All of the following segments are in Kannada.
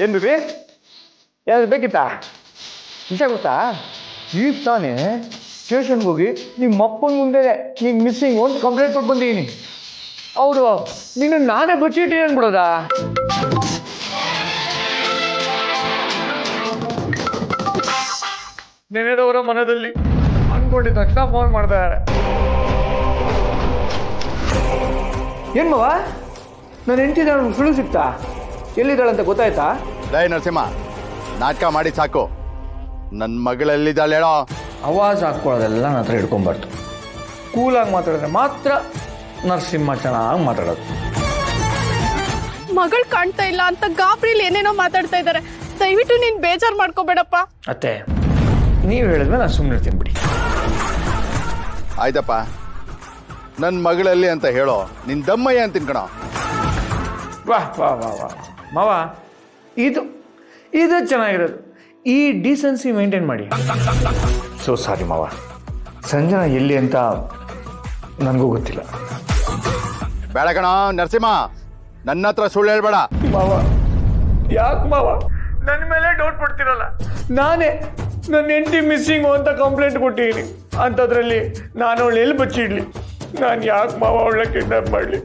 ಏನು ರೀ ಯಾರು ಬೇಕಿತ್ತಾ ವಿಷಯ ಗೊತ್ತಾ ಈಗ ತಾನೇ ಸ್ಟೇಷನ್ಗೆ ಹೋಗಿ ನಿಮ್ಮ ಅಪ್ಪನ ಮುಂದೆ ನೀನು ಮಿಸ್ಸಿಂಗ್ ಒಂದು ಕಂಪ್ಲೇಂಟ್ ಕೊಟ್ಟು ಬಂದೀನಿ. ಅವರು ನೀನು ನಾನೇ ಬಚ್ಚಿಟ್ಟು ಏನು ಬಿಡೋದಾ? ನೆನೆದವರ ಮನದಲ್ಲಿ ಅನ್ಕೊಂಡಿದ್ದ ತಕ್ಷಣ ಫೋನ್ ಮಾಡ್ತಾರೆ. ಏನು ಮವ ನನ್ನ ಹೆಂಡತಿ ನನಗೆ ಸುಳ್ಳು ಸಿಗ್ತಾ ಎಲ್ಲಿದ್ದಾಳಂತ ಗೊತ್ತಾಯ್ತಾ? ಲೈ ನರಸಿಂಹ, ನಾಟಕ ಮಾಡಿ ಸಾಕು. ನನ್ನ ಮಗಳೆಲ್ಲಿದ್ದಾಳೆ ಹೇಳೋ? ಆವಾಜ್ ಹಾಕ್ಕೊಳ್ಳೋದೆಲ್ಲ ನನ್ನ ಹತ್ರ ಹಿಡ್ಕೊಂಬಾರ್ದು. ಕೂಲಾಗಿ ಮಾತಾಡಿದ್ರೆ ಮಾತ್ರ ನರಸಿಂಹ ಚೆನ್ನಾಗಿ ಮಾತಾಡೋದು. ಮಗಳು ಕಾಣ್ತಾ ಇಲ್ಲ ಅಂತ ಗಾಬ್ರಿಲಿ ಏನೇನೋ ಮಾತಾಡ್ತಾ ಇದ್ದಾರೆ. ದಯವಿಟ್ಟು ನೀನ್ ಬೇಜಾರು ಮಾಡ್ಕೋಬೇಡಪ್ಪ. ಅತ್ತೆ ನೀವು ಹೇಳಿದ್ಮೇಲೆ ನಾನು ಸುಮ್ಮನೆ ಇರ್ತೀನಿ ಬಿಡಿ. ಆಯ್ತಪ್ಪ, ನನ್ನ ಮಗಳಲ್ಲಿ ಅಂತ ಹೇಳೋ. ನಿನ್ನ ದಮ್ಮಯ್ಯ ಅಂತ ತಿನ್ಕಣ. ವಾಹ್ ವಾಹ್ ವಾಹ್ ವಾಹ್ ಮಾವ, ಇದು ಚೆನ್ನಾಗಿರೋದು. ಈ ಡೀಸೆನ್ಸಿ ಮೇಂಟೈನ್ ಮಾಡಿ. ಸೊ ಸಾರಿ ಮಾವ, ಸಂಜನಾ ಎಲ್ಲಿ ಅಂತ ನನಗೂ ಗೊತ್ತಿಲ್ಲ. ಬೇಡ ಕಣ ನರಸಿಂಹ, ನನ್ನ ಹತ್ರ ಸುಳ್ಳು ಹೇಳ್ಬೇಡ. ಮಾವ ಯಾಕೆ ಮಾವ ನನ್ನ ಮೇಲೆ ಡೌಟ್ ಪಡ್ತಿರಲ್ಲ? ನಾನೇ ನನ್ನ ಹೆಂಡತಿ ಮಿಸ್ಸಿಂಗು ಅಂತ ಕಂಪ್ಲೇಂಟ್ ಕೊಟ್ಟಿದ್ದೀನಿ. ಅಂಥದ್ರಲ್ಲಿ ನಾನು ಅವಳು ಎಲ್ಲಿ ಬಚ್ಚಿಡ್ಲಿ? ನಾನು ಯಾಕೆ ಮಾವ ಅವಳ ಕಿಡ್ನಾಪ್ ಮಾಡಲಿ?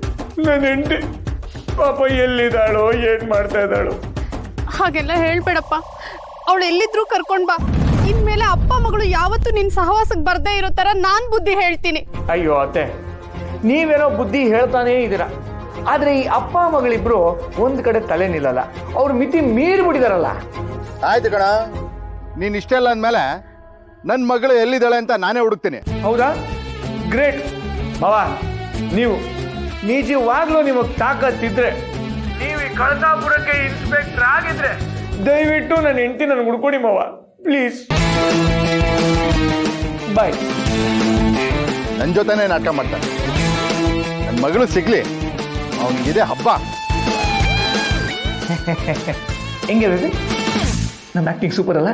ನನ್ನ ಹೆಂಡತಿ ಪಾಪ ಎಲ್ಲಿದ್ದಾಳೋ, ಏನು ಮಾಡ್ತಾ ಇದ್ದಾಳೋ? ಹಾಗೆಲ್ಲ ಹೇಳ್ಬೇಡಪ್ಪ. ಅವಳು ಎಲ್ಲಿದ್ರು ಕರ್ಕೊಂಡ್ ಬಾ. ಇನ್ಮೇಲೆ ಅಪ್ಪ ಮಗಳು ಯಾವತ್ತೂ ನಿನ್ ಸಹವಾಸಕ್ಕೆ ಬರ್ದೇ ಇರೋ ತರ ನಾನ್ ಬುದ್ಧಿ ಹೇಳ್ತೀನಿ. ಅಯ್ಯೋ ಅತ್ತೆ, ನೀವೇನೋ ಬುದ್ಧಿ ಹೇಳ್ತಾನೇ ಇದ್ದೀರಾ, ಆದ್ರೆ ಈ ಅಪ್ಪ ಮಗಳಿಬ್ರು ಒಂದ್ ಕಡೆ ತಲೆ ನಿಲ್ಲಲ್ಲ. ಅವ್ರ ಮಿತಿ ಮೀರಿ ಬಿಟ್ಟಿದಾರಲ್ಲ. ಆಯ್ತು ಕಣ, ನೀನು ಇಷ್ಟೆಲ್ಲ ಅಂದಮೇಲೆ ನನ್ನ ಮಗಳು ಎಲ್ಲಿದ್ದಾಳೆ ಅಂತ ನಾನೇ ಹುಡುಕ್ತೀನಿ. ಹೌದಾ? ಗ್ರೇಟ್ ಮಾವ. ನೀವು ನಿಜವಾಗ್ಲೂ ನಿಮಗೆ ತಾಕತ್ತಿದ್ರೆ, ನೀವು ಈ ಕಳಸಾಪುರಕ್ಕೆ ಇನ್ಸ್ಪೆಕ್ಟರ್ ಆಗಿದ್ರೆ ದಯವಿಟ್ಟು ನನ್ನ ಹೆಂಡತಿ ನನಗೆ ಹುಡ್ಕೊಡಿ ಮಾವ, ಪ್ಲೀಸ್. ಬಾಯ್. ನನ್ನ ಜೊತೆನೇ ನಾಟಕ ಮಾಡ್ತಾನೆ. ನನ್ನ ಮಗಳು ಸಿಗ್ಲಿ, ಅವನಿಗಿದೆ ಹಬ್ಬ. ಹೆಂಗಿರೋದು? ನಮ್ಮ ಆಕ್ಟಿಂಗ್ ಸೂಪರ್ ಅಲ್ಲ?